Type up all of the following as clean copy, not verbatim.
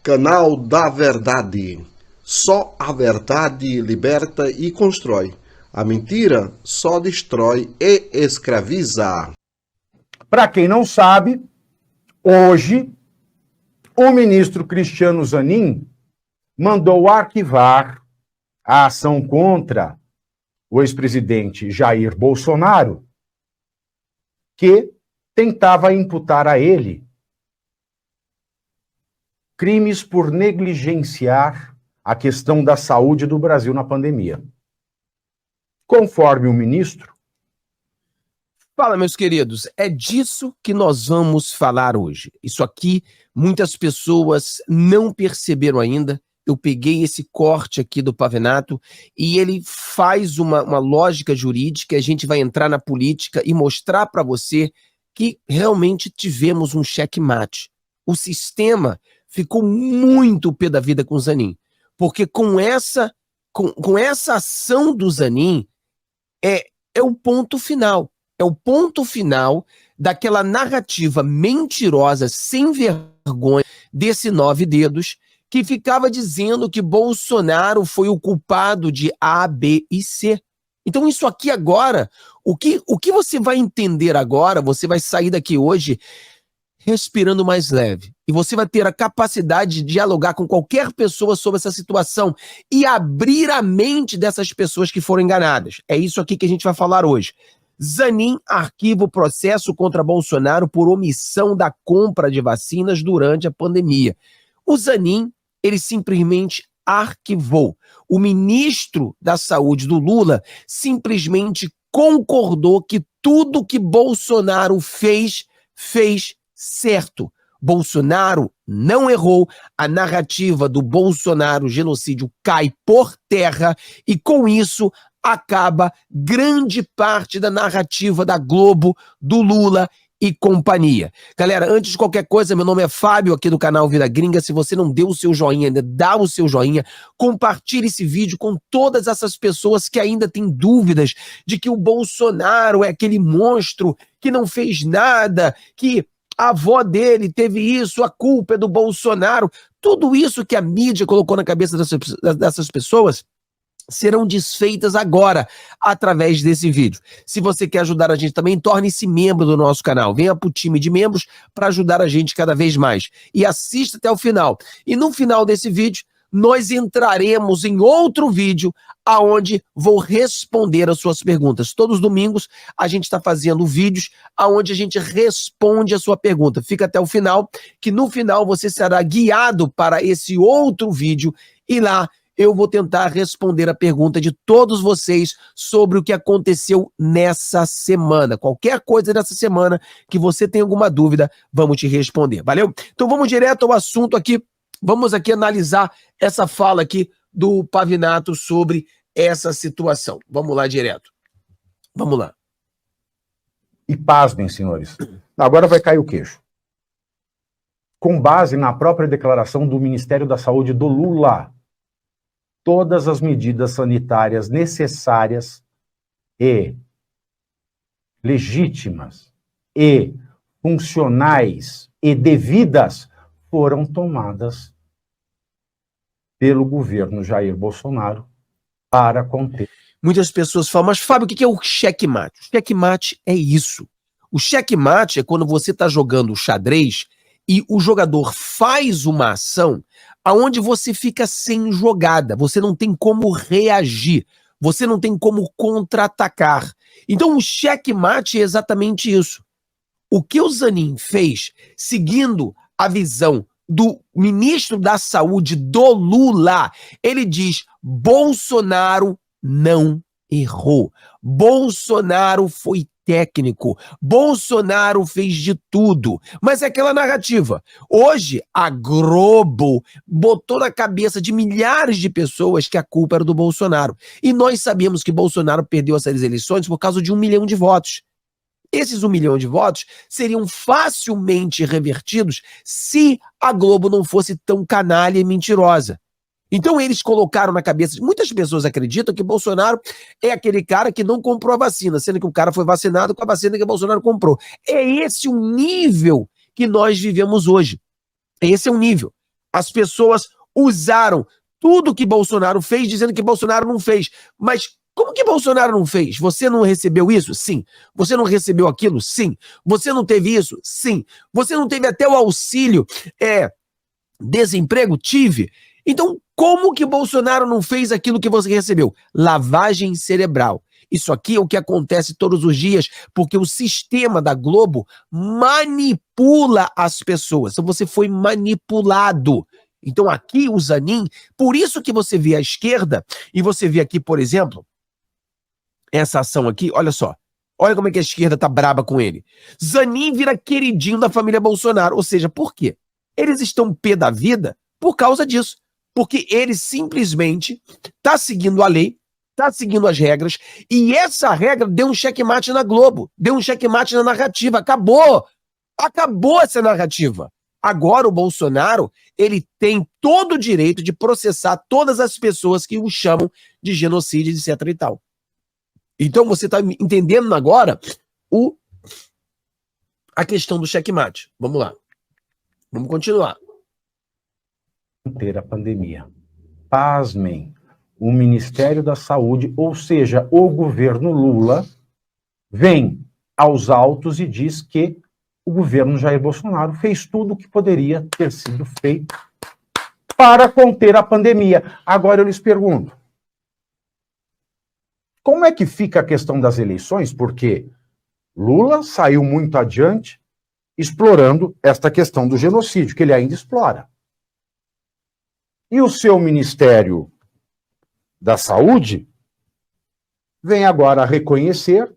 Canal da Verdade. Só a verdade liberta e constrói. A mentira só destrói e escraviza. Para quem não sabe, hoje o ministro Cristiano Zanin mandou arquivar a ação contra o ex-presidente Jair Bolsonaro, que tentava imputar a ele crimes por negligenciar a questão da saúde do Brasil na pandemia. Conforme o ministro... Fala, meus queridos, é disso que nós vamos falar hoje. Isso aqui, muitas pessoas não perceberam ainda. Eu peguei esse corte aqui do Pavinato e ele faz uma lógica jurídica. A gente vai entrar na política e mostrar para você que realmente tivemos um checkmate. O sistema ficou muito pé da vida com o Zanin, porque com essa ação do Zanin é o ponto final. É o ponto final daquela narrativa mentirosa, sem vergonha, desse 9 dedos, que ficava dizendo que Bolsonaro foi o culpado de A, B e C. Então isso aqui agora, o que você vai entender agora, você vai sair daqui hoje respirando mais leve. E você vai ter a capacidade de dialogar com qualquer pessoa sobre essa situação e abrir a mente dessas pessoas que foram enganadas. É isso aqui que a gente vai falar hoje. Zanin arquiva o processo contra Bolsonaro por omissão da compra de vacinas durante a pandemia. O Zanin, ele simplesmente arquivou. O ministro da Saúde do Lula simplesmente concordou que tudo que Bolsonaro fez certo. Bolsonaro não errou, a narrativa do Bolsonaro genocídio cai por terra e com isso acaba grande parte da narrativa da Globo, do Lula e companhia. Galera, antes de qualquer coisa, meu nome é Fábio, aqui do canal Vida Gringa. Se você não deu o seu joinha ainda, dá o seu joinha, compartilhe esse vídeo com todas essas pessoas que ainda têm dúvidas de que o Bolsonaro é aquele monstro que não fez nada, que a avó dele teve isso, a culpa é do Bolsonaro. Tudo isso que a mídia colocou na cabeça dessas pessoas serão desfeitas agora, através desse vídeo. Se você quer ajudar a gente também, torne-se membro do nosso canal. Venha para o time de membros para ajudar a gente cada vez mais. E assista até o final. E no final desse vídeo, nós entraremos em outro vídeo aonde vou responder as suas perguntas. Todos os domingos a gente está fazendo vídeos aonde a gente responde a sua pergunta. Fica até o final, que no final você será guiado para esse outro vídeo e lá eu vou tentar responder a pergunta de todos vocês sobre o que aconteceu nessa semana. Qualquer coisa nessa semana que você tenha alguma dúvida, vamos te responder. Valeu? Então vamos direto ao assunto aqui. Vamos aqui analisar essa fala aqui do Pavinato sobre essa situação. Vamos lá direto. Vamos lá. E pasmem, senhores. Agora vai cair o queixo. Com base na própria declaração do Ministério da Saúde do Lula, todas as medidas sanitárias necessárias e legítimas e funcionais e devidas foram tomadas pelo governo Jair Bolsonaro para conter. Muitas pessoas falam, mas Fábio, o que é o checkmate? O checkmate é isso. O checkmate é quando você está jogando xadrez e o jogador faz uma ação aonde você fica sem jogada, você não tem como reagir, você não tem como contra-atacar. Então o checkmate é exatamente isso. O que o Zanin fez, seguindo a visão do ministro da Saúde do Lula, ele diz: Bolsonaro não errou. Bolsonaro foi técnico. Bolsonaro fez de tudo. Mas é aquela narrativa. Hoje, a Globo botou na cabeça de milhares de pessoas que a culpa era do Bolsonaro. E nós sabemos que Bolsonaro perdeu essas eleições por causa de 1 milhão de votos. Esses 1 milhão de votos seriam facilmente revertidos se a Globo não fosse tão canalha e mentirosa. Então eles colocaram na cabeça, muitas pessoas acreditam que Bolsonaro é aquele cara que não comprou a vacina, sendo que o cara foi vacinado com a vacina que Bolsonaro comprou. É esse o nível que nós vivemos hoje. Esse é o nível. As pessoas usaram tudo que Bolsonaro fez, dizendo que Bolsonaro não fez. Mas como que Bolsonaro não fez? Você não recebeu isso? Sim. Você não recebeu aquilo? Sim. Você não teve isso? Sim. Você não teve até o auxílio desemprego? Tive. Então, como que Bolsonaro não fez aquilo que você recebeu? Lavagem cerebral. Isso aqui é o que acontece todos os dias, porque o sistema da Globo manipula as pessoas. Então você foi manipulado. Então aqui o Zanin, por isso que você vê a esquerda, e você vê aqui, por exemplo, essa ação aqui, olha só. Olha como é que a esquerda tá braba com ele. Zanin vira queridinho da família Bolsonaro. Ou seja, por quê? Eles estão pé da vida por causa disso. Porque ele simplesmente tá seguindo a lei, tá seguindo as regras, e essa regra deu um checkmate na Globo, deu um checkmate na narrativa, acabou essa narrativa. Agora o Bolsonaro, ele tem todo o direito de processar todas as pessoas que o chamam de genocídio, etc e tal. Então você tá entendendo agora a questão do checkmate. Vamos lá. Vamos continuar. Ter a pandemia. Pasmem. O Ministério da Saúde, ou seja, o governo Lula, vem aos autos e diz que o governo Jair Bolsonaro fez tudo o que poderia ter sido feito para conter a pandemia. Agora eu lhes pergunto, como é que fica a questão das eleições? Porque Lula saiu muito adiante explorando esta questão do genocídio, que ele ainda explora. E o seu Ministério da Saúde vem agora a reconhecer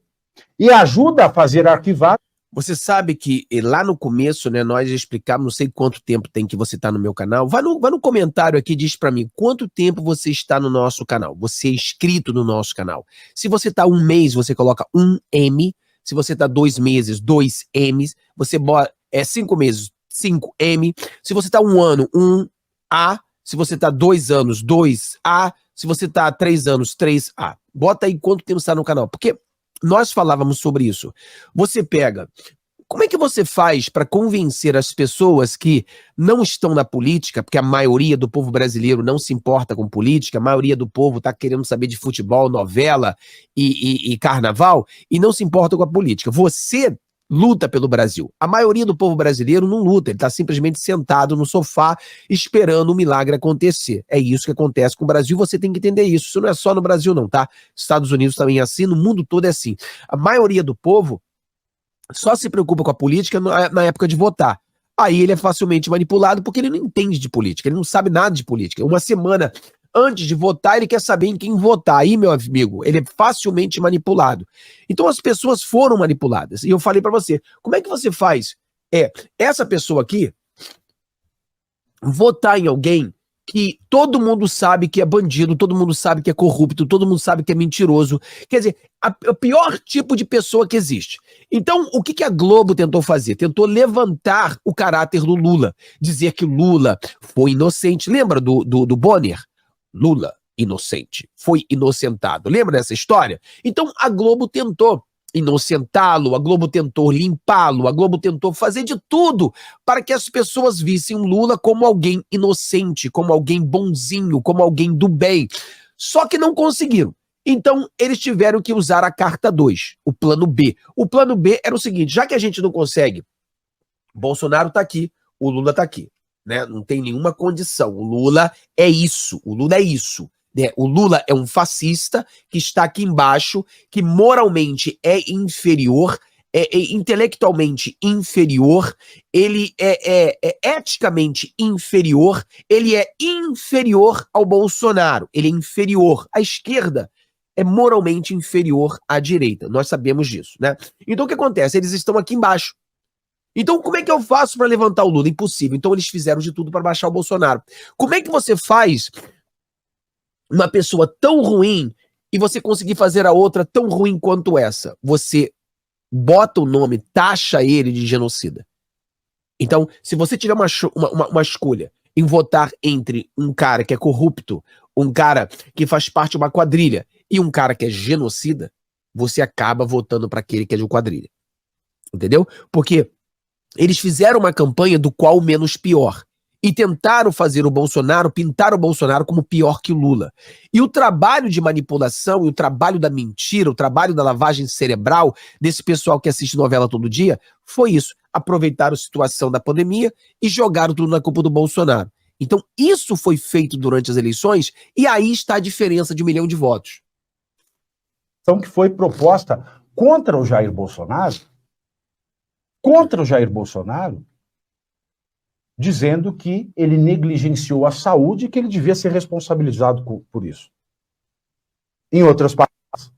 e ajuda a fazer arquivar. Você sabe que lá no começo, né, nós explicamos, não sei quanto tempo tem que você tá no meu canal. Vai no comentário aqui, diz pra mim quanto tempo você está no nosso canal. Você é inscrito no nosso canal. Se você tá 1 mês, você coloca 1M. Se você tá 2 meses, 2Ms. Você bota 5 meses, 5M. Se você tá 1 ano, 1A. Se você tá 2 anos, 2A. Se você tá há 3 anos, 3A. Bota aí quanto tempo está no canal. Porque nós falávamos sobre isso. Você pega... Como é que você faz para convencer as pessoas que não estão na política, porque a maioria do povo brasileiro não se importa com política, a maioria do povo está querendo saber de futebol, novela e carnaval, e não se importa com a política. Você luta pelo Brasil. A maioria do povo brasileiro não luta, ele está simplesmente sentado no sofá esperando o milagre acontecer. É isso que acontece com o Brasil, você tem que entender isso. Isso não é só no Brasil não, tá? Estados Unidos também é assim, no mundo todo é assim. A maioria do povo só se preocupa com a política na época de votar. Aí ele é facilmente manipulado porque ele não entende de política, ele não sabe nada de política. Uma semana antes de votar, ele quer saber em quem votar. Aí, meu amigo, ele é facilmente manipulado. Então as pessoas foram manipuladas. E eu falei pra você, como é que você faz essa pessoa aqui votar em alguém que todo mundo sabe que é bandido, todo mundo sabe que é corrupto, todo mundo sabe que é mentiroso. Quer dizer, o pior tipo de pessoa que existe. Então, o que a Globo tentou fazer? Tentou levantar o caráter do Lula, dizer que Lula foi inocente. Lembra do Bonner? Lula, inocente, foi inocentado. Lembra dessa história? Então, a Globo tentou inocentá-lo, a Globo tentou limpá-lo, a Globo tentou fazer de tudo para que as pessoas vissem Lula como alguém inocente, como alguém bonzinho, como alguém do bem. Só que não conseguiram. Então, eles tiveram que usar a carta 2, o plano B. O plano B era o seguinte, já que a gente não consegue, Bolsonaro tá aqui, o Lula tá aqui, né? Não tem nenhuma condição. O Lula é isso, o Lula é isso. O Lula é um fascista que está aqui embaixo, que moralmente é inferior, é intelectualmente inferior, ele é eticamente inferior, ele é inferior ao Bolsonaro, ele é inferior. A esquerda é moralmente inferior à direita, nós sabemos disso, né? Então o que acontece? Eles estão aqui embaixo. Então como é que eu faço para levantar o Lula? Impossível. Então eles fizeram de tudo para baixar o Bolsonaro. Como é que você faz uma pessoa tão ruim e você conseguir fazer a outra tão ruim quanto essa? Você bota o nome, taxa ele de genocida. Então, se você tiver uma escolha em votar entre um cara que é corrupto, um cara que faz parte de uma quadrilha e um cara que é genocida, você acaba votando para aquele que é de uma quadrilha. Entendeu? Porque eles fizeram uma campanha do qual o menos pior. e tentaram fazer o Bolsonaro, pintar o Bolsonaro como pior que o Lula. E o trabalho de manipulação, e o trabalho da mentira, o trabalho da lavagem cerebral desse pessoal que assiste novela todo dia, foi isso. Aproveitaram a situação da pandemia e jogaram tudo na culpa do Bolsonaro. Então isso foi feito durante as eleições e aí está a diferença de 1 milhão de votos. Então, que foi proposta contra o Jair Bolsonaro, dizendo que ele negligenciou a saúde e que ele devia ser responsabilizado por isso. Em outras palavras,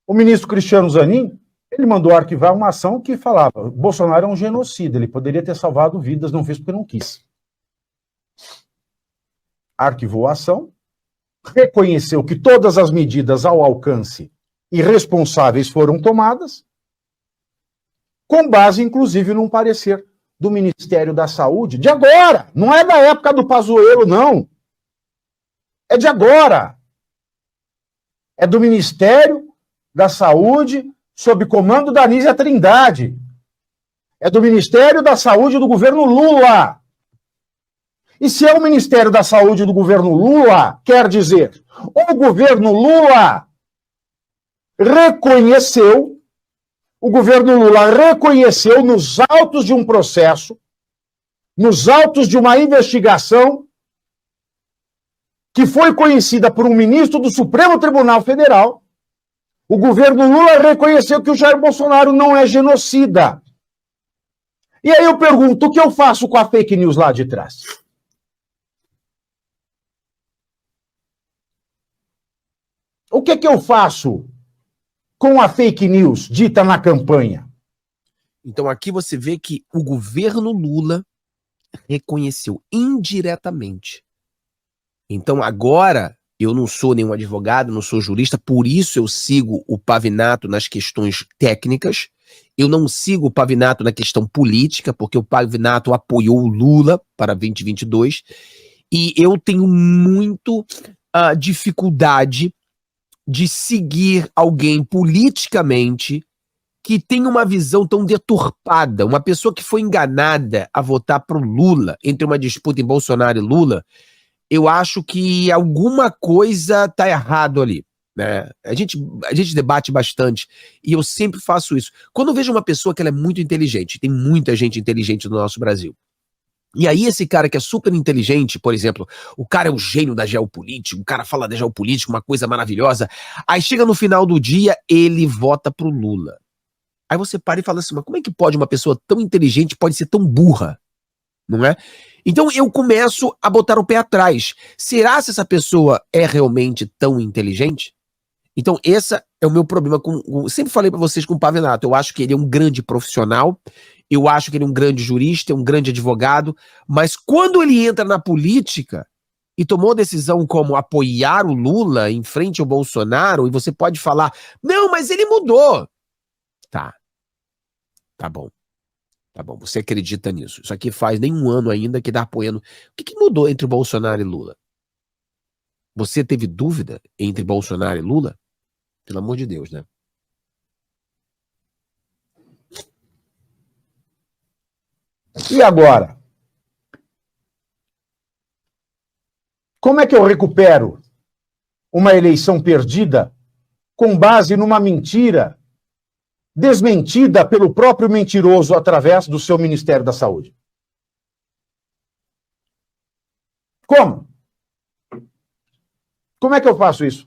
o ministro Cristiano Zanin, ele mandou arquivar uma ação que falava: Bolsonaro é um genocida, ele poderia ter salvado vidas, não fez porque não quis. Arquivou a ação, reconheceu que todas as medidas ao alcance e responsáveis foram tomadas, com base, inclusive, num parecer do Ministério da Saúde, de agora, não é da época do Pazuello, não. É de agora. É do Ministério da Saúde, sob comando da Anísia Trindade. É do Ministério da Saúde do governo Lula. E se é o Ministério da Saúde do governo Lula, quer dizer, o governo Lula reconheceu nos autos de um processo, nos autos de uma investigação que foi conhecida por um ministro do Supremo Tribunal Federal, o governo Lula reconheceu que o Jair Bolsonaro não é genocida. E aí eu pergunto, o que eu faço com a fake news lá de trás? O que eu faço com a fake news dita na campanha? Então aqui você vê que o governo Lula reconheceu indiretamente. Então agora eu não sou nenhum advogado, não sou jurista, por isso eu sigo o Pavinato nas questões técnicas. Eu não sigo o Pavinato na questão política, porque o Pavinato apoiou o Lula para 2022. E eu tenho muito dificuldade de seguir alguém politicamente que tem uma visão tão deturpada, uma pessoa que foi enganada a votar para o Lula, entre uma disputa em Bolsonaro e Lula. Eu acho que alguma coisa está errado ali, né? A gente debate bastante e eu sempre faço isso. Quando eu vejo uma pessoa que ela é muito inteligente, tem muita gente inteligente no nosso Brasil, e aí esse cara que é super inteligente, por exemplo, o cara é o gênio da geopolítica, o cara fala da geopolítica, uma coisa maravilhosa, aí chega no final do dia, ele vota pro Lula. Aí você para e fala assim, mas como é que pode uma pessoa tão inteligente pode ser tão burra? Não é? Então eu começo a botar o pé atrás. Será que essa pessoa é realmente tão inteligente? Então esse é o meu problema com... Sempre falei pra vocês com o Pavinato, eu acho que ele é um grande profissional, eu acho que ele é um grande jurista, um grande advogado, mas quando ele entra na política e tomou decisão como apoiar o Lula em frente ao Bolsonaro, e você pode falar, não, mas ele mudou. Tá bom. Tá bom, você acredita nisso. Isso aqui faz nem um ano ainda que tá apoiando. O que mudou entre Bolsonaro e Lula? Você teve dúvida entre Bolsonaro e Lula? Pelo amor de Deus, né? E agora? Como é que eu recupero uma eleição perdida com base numa mentira desmentida pelo próprio mentiroso através do seu Ministério da Saúde? Como? Como é que eu faço isso?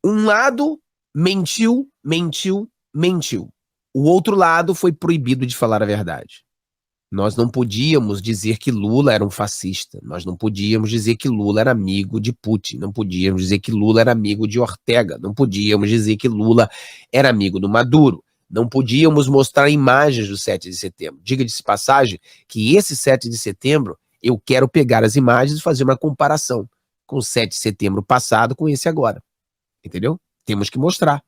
Um lado mentiu. O outro lado foi proibido de falar a verdade. Nós não podíamos dizer que Lula era um fascista. Nós não podíamos dizer que Lula era amigo de Putin. Não podíamos dizer que Lula era amigo de Ortega. Não podíamos dizer que Lula era amigo do Maduro. Não podíamos mostrar imagens do 7 de setembro. Diga-se de passagem que esse 7 de setembro eu quero pegar as imagens e fazer uma comparação com o 7 de setembro passado com esse agora. Entendeu? Temos que mostrar.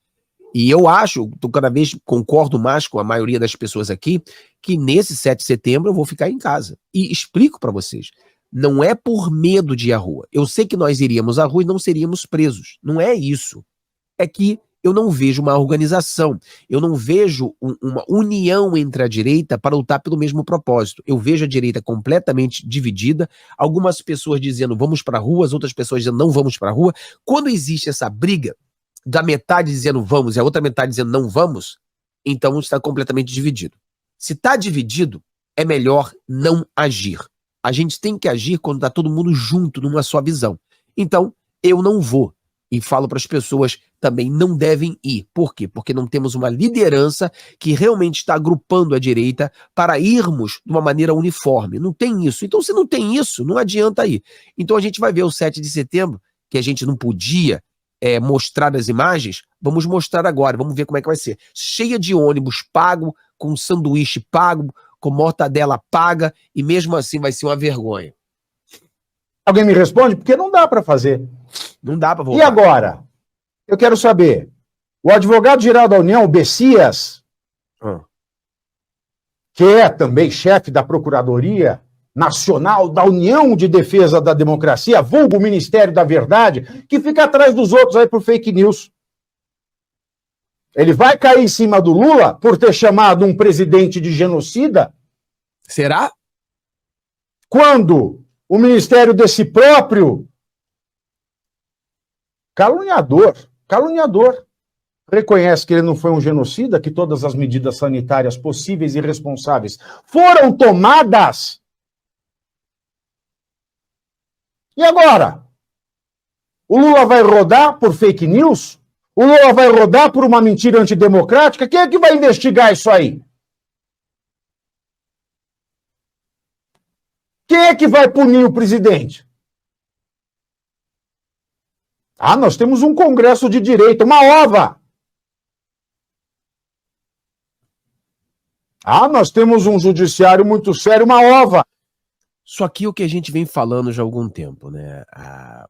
E eu acho, cada vez concordo mais com a maioria das pessoas aqui, que nesse 7 de setembro eu vou ficar em casa. E explico para vocês, não é por medo de ir à rua. Eu sei que nós iríamos à rua e não seríamos presos. Não é isso. É que eu não vejo uma organização, eu não vejo uma união entre a direita para lutar pelo mesmo propósito. Eu vejo a direita completamente dividida, algumas pessoas dizendo vamos para a rua, as outras pessoas dizendo não vamos para a rua. Quando existe essa briga, da metade dizendo vamos e a outra metade dizendo não vamos, então está completamente dividido. Se está dividido, é melhor não agir. A gente tem que agir quando está todo mundo junto, numa só visão. Então, eu não vou. E falo para as pessoas também não devem ir. Por quê? Porque não temos uma liderança que realmente está agrupando a direita para irmos de uma maneira uniforme. Não tem isso. Então, se não tem isso, não adianta ir. Então, a gente vai ver o 7 de setembro, que a gente não podia mostrar as imagens, vamos mostrar agora, vamos ver como é que vai ser. Cheia de ônibus pago, com sanduíche pago, com mortadela paga, e mesmo assim vai ser uma vergonha. Alguém me responde? Porque não dá para fazer. Não dá para voltar. E agora? Eu quero saber, o advogado-geral da União, o Bessias, que é também chefe da Procuradoria Nacional da União de Defesa da Democracia, vulgo Ministério da Verdade, que fica atrás dos outros aí por fake news. Ele vai cair em cima do Lula por ter chamado um presidente de genocida? Será? Quando o ministério desse próprio caluniador reconhece que ele não foi um genocida, que todas as medidas sanitárias possíveis e responsáveis foram tomadas. E agora? O Lula vai rodar por fake news? O Lula vai rodar por uma mentira antidemocrática? Quem é que vai investigar isso aí? Quem é que vai punir o presidente? Ah, nós temos um Congresso de Direita, uma ova. Ah, nós temos um judiciário muito sério, uma ova. Só que o que a gente vem falando já há algum tempo, né? A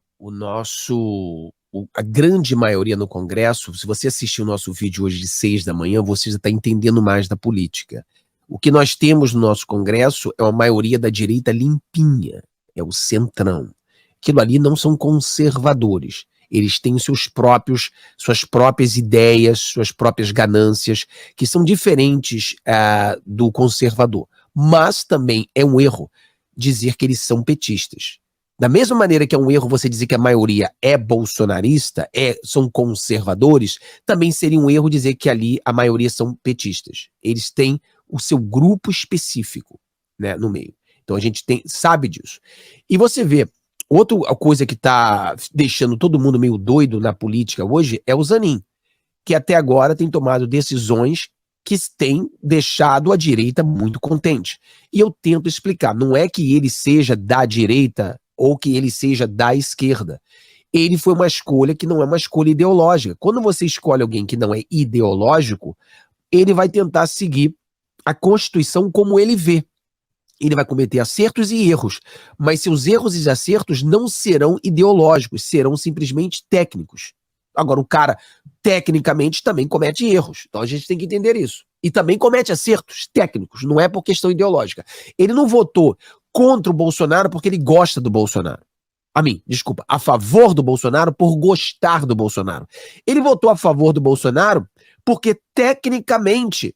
grande maioria no Congresso, se você assistir o nosso vídeo hoje de 6 da manhã, você já está entendendo mais da política. O que nós temos no nosso Congresso é uma maioria da direita limpinha, é o centrão. Aquilo ali não são conservadores. Eles têm suas próprias ideias, suas próprias ganâncias, que são diferentes do conservador. Mas também é um erro dizer que eles são petistas. Da mesma maneira que é um erro você dizer que a maioria é bolsonarista, são conservadores, também seria um erro dizer que ali a maioria são petistas. Eles têm o seu grupo específico, né, no meio. Então a gente sabe disso. E você vê, outra coisa que está deixando todo mundo meio doido na política hoje é o Zanin, que até agora tem tomado decisões que têm deixado a direita muito contente. E eu tento explicar, não é que ele seja da direita ou que ele seja da esquerda. Ele foi uma escolha que não é uma escolha ideológica. Quando você escolhe alguém que não é ideológico, ele vai tentar seguir a Constituição como ele vê. Ele vai cometer acertos e erros, mas seus erros e acertos não serão ideológicos, serão simplesmente técnicos. Agora, o cara, tecnicamente, também comete erros. Então, a gente tem que entender isso. E também comete acertos técnicos, não é por questão ideológica. Ele não votou contra o Bolsonaro porque ele gosta do Bolsonaro. A favor do Bolsonaro por gostar do Bolsonaro. Ele votou a favor do Bolsonaro porque, tecnicamente,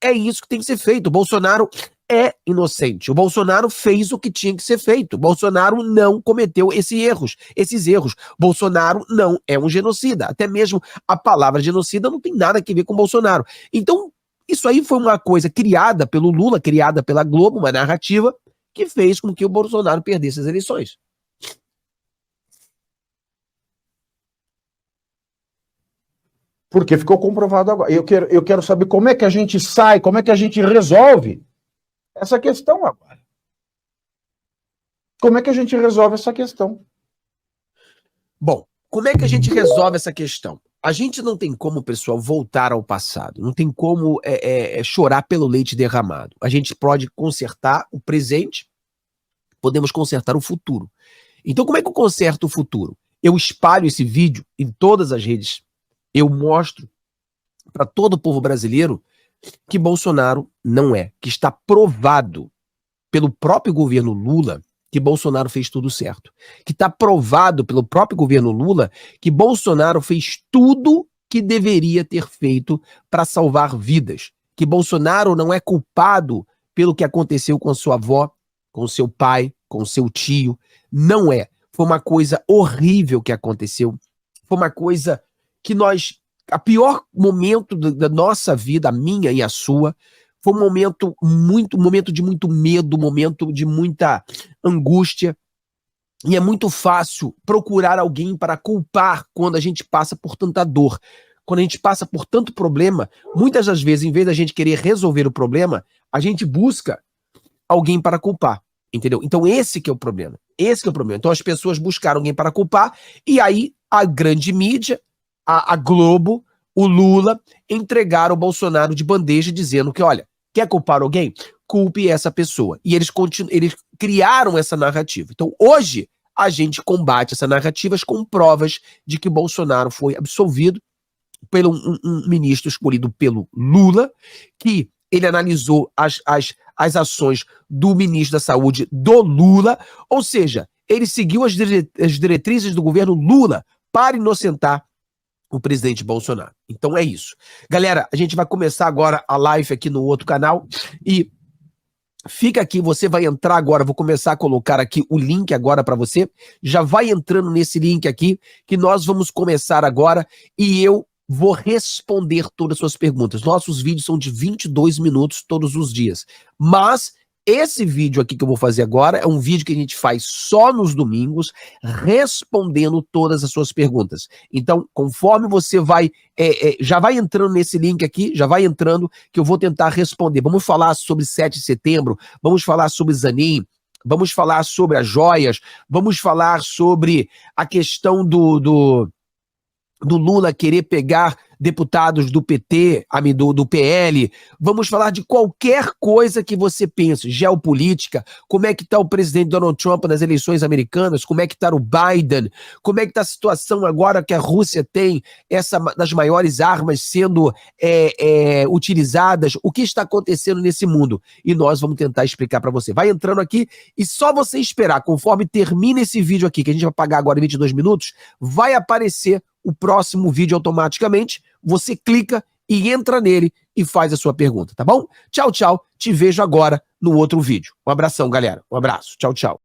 é isso que tem que ser feito. O Bolsonaro é inocente. O Bolsonaro fez o que tinha que ser feito. O Bolsonaro não cometeu esses erros. Bolsonaro não é um genocida. Até mesmo a palavra genocida não tem nada a ver com o Bolsonaro. Então, isso aí foi uma coisa criada pelo Lula, criada pela Globo, uma narrativa que fez com que o Bolsonaro perdesse as eleições. Porque ficou comprovado agora. Eu quero saber como é que a gente sai, como é que a gente resolve essa questão agora. Como é que a gente resolve essa questão? Bom, como é que a gente resolve essa questão? A gente não tem como, pessoal, voltar ao passado. Não tem como chorar pelo leite derramado. A gente pode consertar o presente, podemos consertar o futuro. Então, como é que eu conserto o futuro? Eu espalho esse vídeo em todas as redes. Eu mostro para todo o povo brasileiro que Bolsonaro não é, que está provado pelo próprio governo Lula que Bolsonaro fez tudo certo. Que está provado pelo próprio governo Lula que Bolsonaro fez tudo que deveria ter feito para salvar vidas. Que Bolsonaro não é culpado pelo que aconteceu com a sua avó, com o seu pai, com o seu tio. Não é. Foi uma coisa horrível que aconteceu. Foi uma coisa que nós... A pior momento da nossa vida, a minha e a sua, foi um momento de muito medo, momento de muita angústia. E é muito fácil procurar alguém para culpar quando a gente passa por tanta dor. Quando a gente passa por tanto problema, muitas das vezes, em vez da gente querer resolver o problema, a gente busca alguém para culpar, entendeu? Então esse que é o problema. Esse que é o problema. Então as pessoas buscaram alguém para culpar e aí a grande mídia, a Globo, o Lula, entregaram o Bolsonaro de bandeja dizendo que, olha, quer culpar alguém? Culpe essa pessoa. E eles criaram essa narrativa. Então hoje a gente combate essas narrativas com provas de que Bolsonaro foi absolvido pelo um ministro escolhido pelo Lula, que ele analisou as ações do ministro da Saúde do Lula, ou seja, ele seguiu as diretrizes do governo Lula para inocentar o presidente Bolsonaro. Então é isso. Galera, a gente vai começar agora a live aqui no outro canal e fica aqui, você vai entrar agora, vou começar a colocar aqui o link agora para você, já vai entrando nesse link aqui, que nós vamos começar agora e eu vou responder todas as suas perguntas. Nossos vídeos são de 22 minutos todos os dias, mas esse vídeo aqui que eu vou fazer agora é um vídeo que a gente faz só nos domingos, respondendo todas as suas perguntas. Então, conforme você vai, já vai entrando nesse link aqui, já vai entrando, que eu vou tentar responder. Vamos falar sobre 7 de setembro, vamos falar sobre Zanin, vamos falar sobre as joias, vamos falar sobre a questão do Lula querer pegar deputados do PT, do PL, vamos falar de qualquer coisa que você pense, geopolítica, como é que está o presidente Donald Trump nas eleições americanas, como é que está o Biden, como é que está a situação agora que a Rússia tem essa das maiores armas sendo utilizadas, o que está acontecendo nesse mundo, e nós vamos tentar explicar para você. Vai entrando aqui e só você esperar, conforme termina esse vídeo aqui, que a gente vai pagar agora em 22 minutos, vai aparecer o próximo vídeo automaticamente, você clica e entra nele e faz a sua pergunta, tá bom? Tchau, tchau, te vejo agora no outro vídeo. Um abração, galera, um abraço, tchau, tchau.